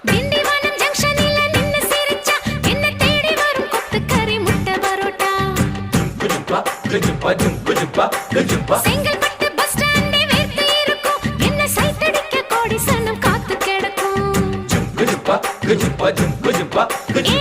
திண்டிவனம் ஜங்ஷனில நின்னு சிரிச்சா என்ன தேடி வரும் கொத்துக்கறி முட்டை பரோட்டா. செங்கல்பட்டு பஸ் ஸ்டாண்டே வேர்த்து இருக்கும் என்ன சைட் அடிக்க கோடி சனம் காத்து கிடக்கும். ஏ